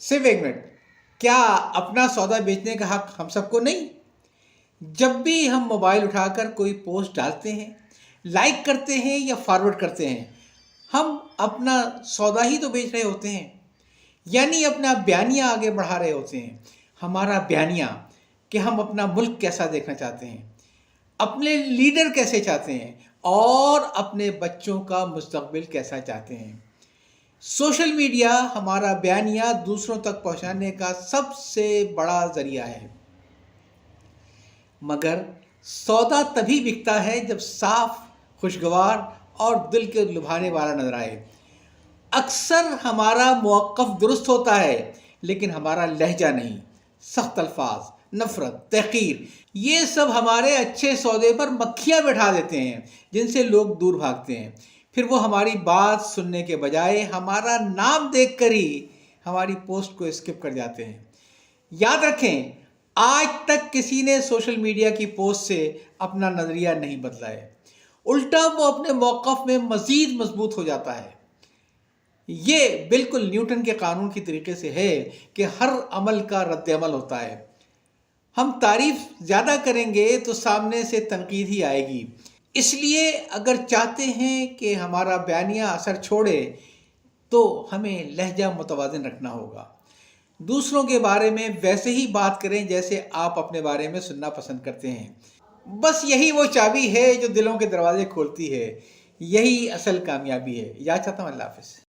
सिर्फ एक मिनट। क्या अपना सौदा बेचने का हक हम सबको नहीं? जब भी हम मोबाइल उठाकर कोई पोस्ट डालते हैं, लाइक करते हैं या फॉरवर्ड करते हैं, हम अपना सौदा ही तो बेच रहे होते हैं। यानी अपना बयानिया आगे बढ़ा रहे होते हैं। हमारा बयानिया कि हम अपना मुल्क कैसा देखना चाहते हैं, अपने लीडर कैसे चाहते हैं और अपने बच्चों का मुस्तकबिल कैसा चाहते हैं। सोशल मीडिया हमारा बयानिया दूसरों तक पहुंचाने का सबसे बड़ा जरिया है। मगर सौदा तभी बिकता है जब साफ, खुशगवार और दिल के लुभाने वाला नजर आए। अक्सर हमारा मौक़िफ़ दुरुस्त होता है, लेकिन हमारा लहजा नहीं। सख्त अल्फाज, नफ़रत, तहक़ीर, ये सब हमारे अच्छे सौदे पर मक्खियाँ बैठा देते हैं, जिनसे लोग दूर भागते हैं। फिर वो हमारी बात सुनने के बजाय हमारा नाम देखकर ही हमारी पोस्ट को स्किप कर जाते हैं। याद रखें, आज तक किसी ने सोशल मीडिया की पोस्ट से अपना नज़रिया नहीं बदला है। उल्टा वो अपने मौक़िफ़ में मज़ीद मजबूत हो जाता है। ये बिल्कुल न्यूटन के कानून की तरीके से है कि हर अमल का रद्द अमल होता है। हम तारीफ ज़्यादा करेंगे तो सामने से तनकीद ही आएगी। इसलिए अगर चाहते हैं कि हमारा बयानिया असर छोड़े तो हमें लहजा मुतवाज़िन रखना होगा। दूसरों के बारे में वैसे ही बात करें जैसे आप अपने बारे में सुनना पसंद करते हैं। बस यही वो चाबी है जो दिलों के दरवाजे खोलती है। यही असल कामयाबी है। याद चाहता हूँ। अल्लाह हाफ़िज़।